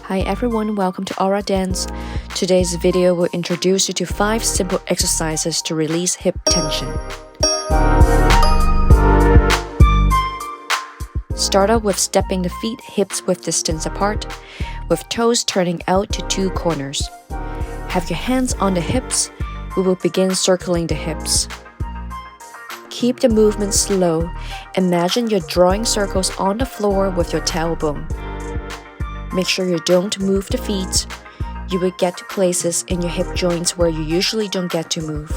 Hi everyone, welcome to Aura Dance. Today's video will introduce you to 5 simple exercises to release hip tension. Start out with stepping the feet hips width distance apart, with toes turning out to 2 corners. Have your hands on the hips. We will begin circling the hips. Keep the movement slow. Imagine you're drawing circles on the floor with your tailbone. Make sure you don't move the feet. You will get to places in your hip joints where you usually don't get to move.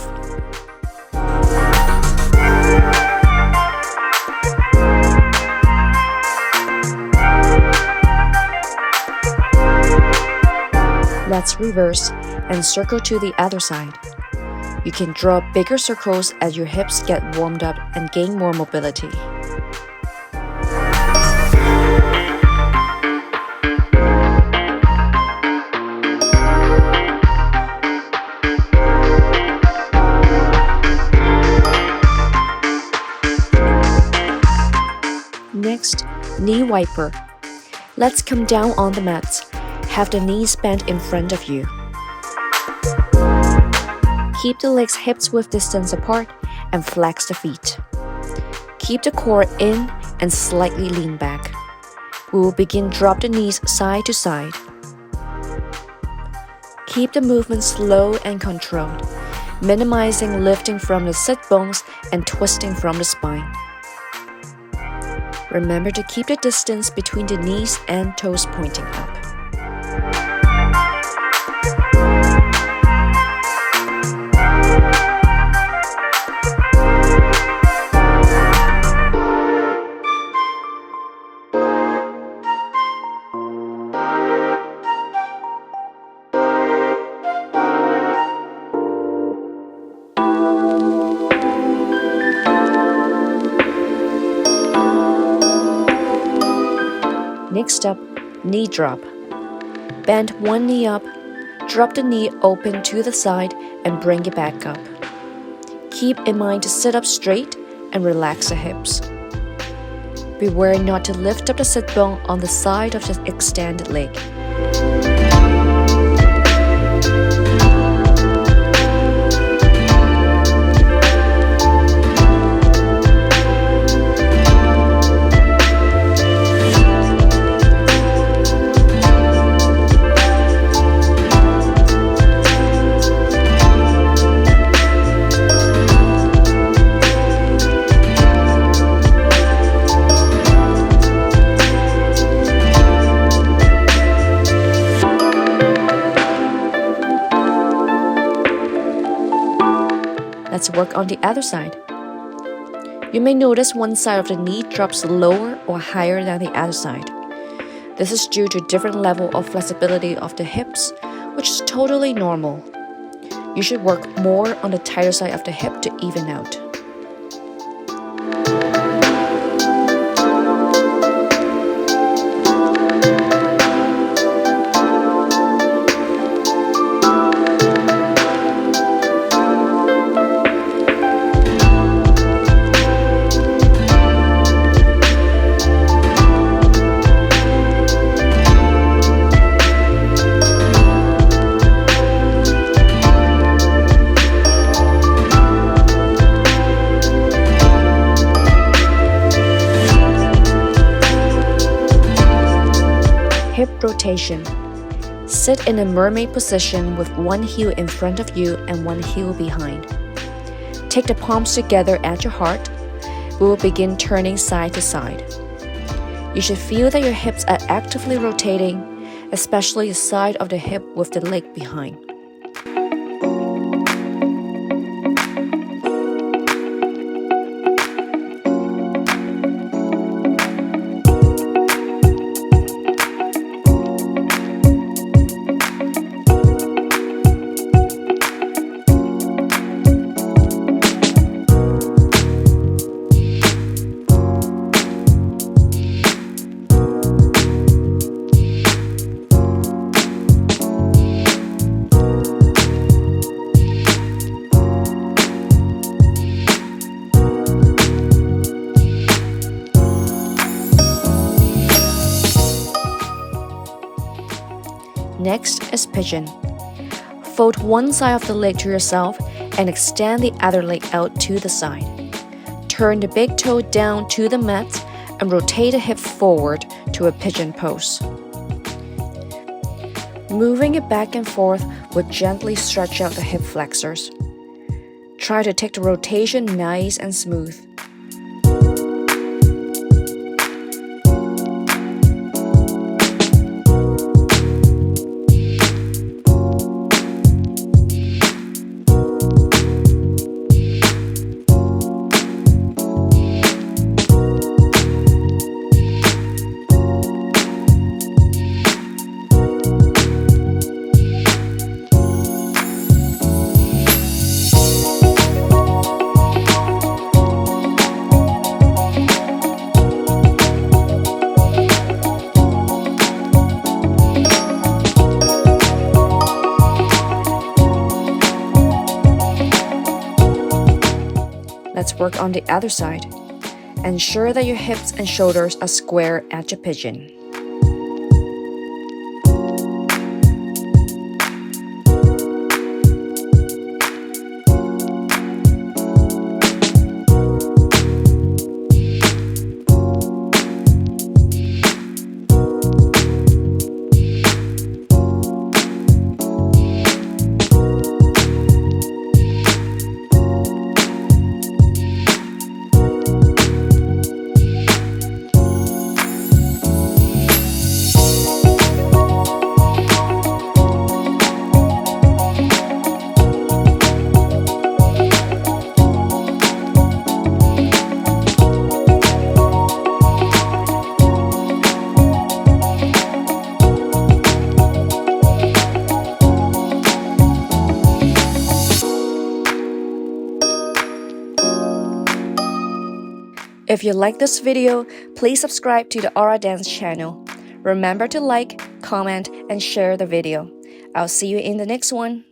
Let's reverse and circle to the other side. You can draw bigger circles as your hips get warmed up and gain more mobility. Next, knee wiper. Let's come down on the mat. Have the knees bent in front of you. Keep the legs hips width distance apart and flex the feet. Keep the core in and slightly lean back. We will begin drop the knees side to side. Keep the movement slow and controlled, minimizing lifting from the sit bones and twisting from the spine. Remember to keep the distance between the knees and toes pointing up. Next up, knee drop. Bend one knee up, drop the knee open to the side and bring it back up. Keep in mind to sit up straight and relax the hips. Beware not to lift up the sit bone on the side of the extended leg. Let's work on the other side. You may notice one side of the knee drops lower or higher than the other side. This is due to different level of flexibility of the hips, which is totally normal. You should work more on the tighter side of the hip to even out. Hip rotation. Sit in a mermaid position with one heel in front of you and one heel behind. Take the palms together at your heart. We will begin turning side to side. You should feel that your hips are actively rotating, especially the side of the hip with the leg behind. Next is pigeon. Fold one side of the leg to yourself and extend the other leg out to the side. Turn the big toe down to the mat and rotate the hip forward to a pigeon pose. Moving it back and forth will gently stretch out the hip flexors. Try to take the rotation nice and smooth. Let's work on the other side. Ensure that your hips and shoulders are square at your pigeon. If you like this video, please subscribe to the Aura Dance channel. Remember to like, comment, and share the video. I'll see you in the next one.